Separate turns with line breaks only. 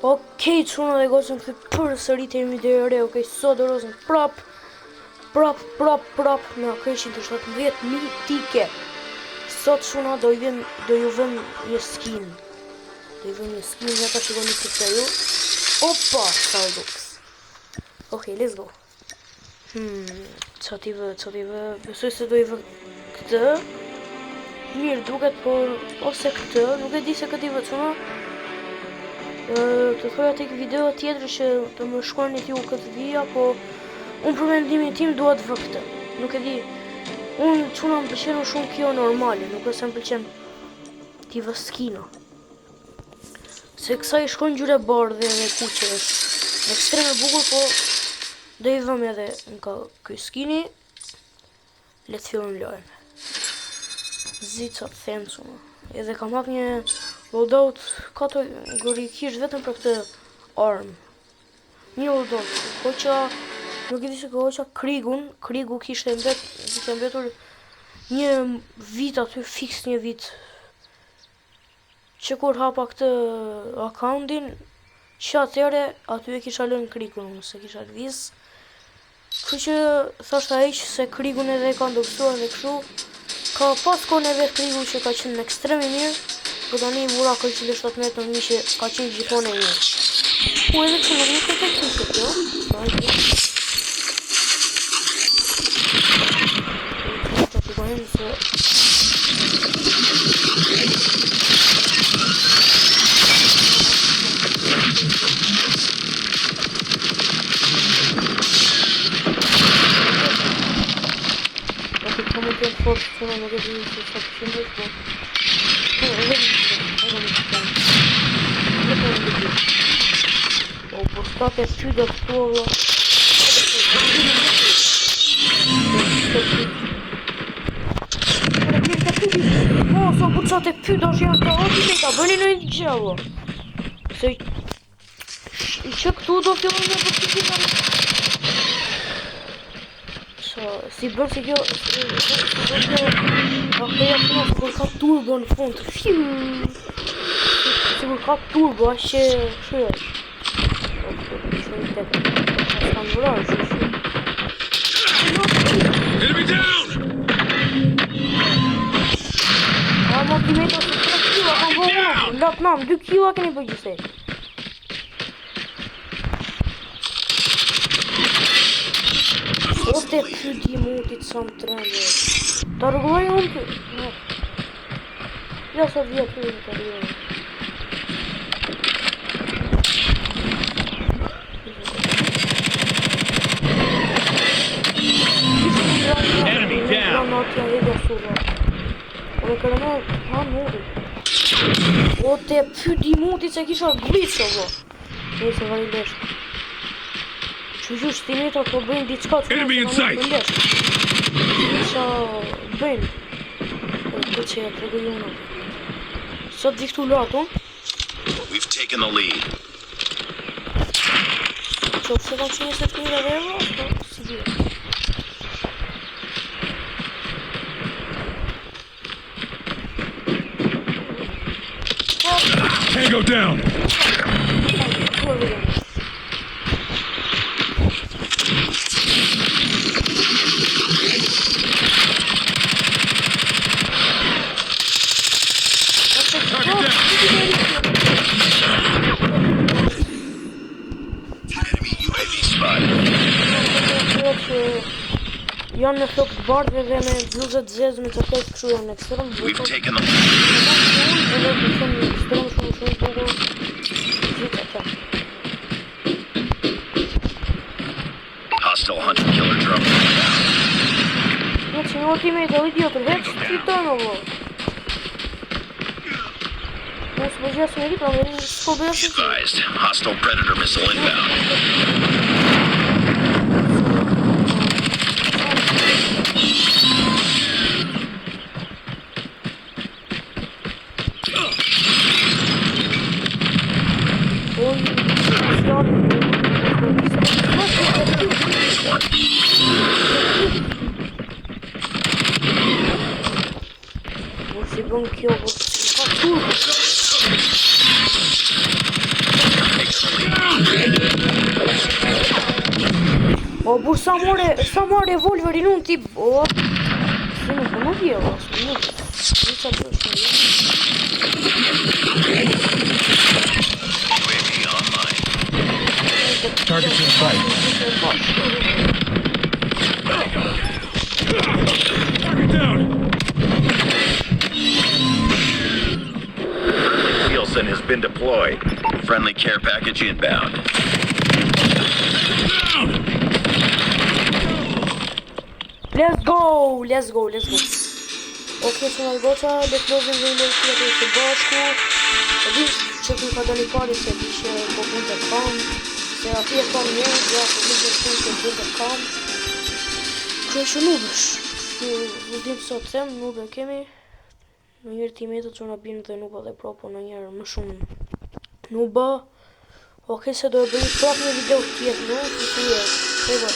Okej, çuna dhe gocën këtë për sëri të jemi dhe re, okej, sot dhe rozën prap me kreshin të 17 mitike. Sot çuna do ju vëm një skin. Do ju vëm një skin nga ta shikoni si të ju. Opa, sa lux. Okej, let's go. Qa t'i vë, besoj se do i vë këtë. Mirë duket, por ose këtë, nuk e di se këtë i vë çuna. Të thoja tek video tjetër që të më shkruani t'ju këtë vija, po unë për mendimin tim dua të vë këtë. Nuk e di. Unë çuna më pëlqen shumë kjo normale, nuk e se më pëlqen t'i vë skina. Se kësa i shkon ngjyre bardhe dhe kuqe është ekstrem e bukur, po do i vëm edhe nga ky skini. Le të fillojmë lojën. Zi ça të them çuna. Edhe kam hap një loadout kategorikisht vetëm për këtë armë. Një loadout. Hoqa, nuk e di se hoqa Krigu kishte mbetur një vit aty, fix një vit. Që kur hapa këtë accountin, që atëre aty e kisha lënë Krigun, nëse kisha lëviz. Kështu që thashta ai se Krigun edhe ka ndërsuar dhe kështu. Ka pas kohën edhe Krigu që ka qenë ekstrem i mirë. Po tani vura kërë 17 në një që ka qenë gjithmonë e mirë. Po edhe që nuk e të kështë kjo. Të shikonim se... Kam e të fort që nuk e di se sa të qëndës, po... Po state pyda këtu vëlla. Sa buçate pyda që janë të oti me ka bëni në një gjë vëlla. Se që këtu do fillon me përpikita. Si bërë se kjo Rafaja këna se kur ka turbo në fund. Si kur ka turbo ashe shërë. Ska në vërarë
Enemy down!
A më të mejta se 3 kila kam vërë. Latë nam, 2 kila keni përgjise. O te pydi mutit sa më trende. Ta rëgullaj unë të... Ja sa vija të në të rëgullaj.
Enemy down!
O te pydi mutit se kisha glitch o Nëjë se vari leshtë. Që gjusht t'i meta po bëjnë diçka që
Enemy in sight!
Që bëjnë këtë që e të regojona. Sot di këtu lato.
We've taken the lead.
Që se kam që njëse të mire dhe evo, si dhja.
Tango down! Janë në flok të bardhe dhe me bluzët zezë me të fekë këshu janë ekstrem bukur. We've taken the
Edhe të shumë ekstrem shumë bukur. Gjithë ata.
hostile hunter-killer drone.
Në që në ultimate o idiotër, hec të fitojnë o vlo. Nësë më gjithë me rritë, më rritë s'ko
Be
bërë
advised, hostile predator missile inbound.
Si bën kjo, ka turbo. bu sa more revolverin unë tip, o, se nuk vjero, nuk sa të shumë.
Targets in sight. Target down.
Nielsen has been deployed. Friendly care package inbound.
Let's go. Okej, shumë goca, le të lozim dhe në tjetër së bashku. E di që ku ka doni pari se di që po punë të kam, se ati e kam njerë, ja po punë të punë të kam. Kërë që nubësh, në dim sot them, nube kemi, në njërë timetët që në binë dhe nuba dhe pro, po në njërë më shumë nuba. Okej, se do e bëjmë prap një video tjetër, në, që të jetë,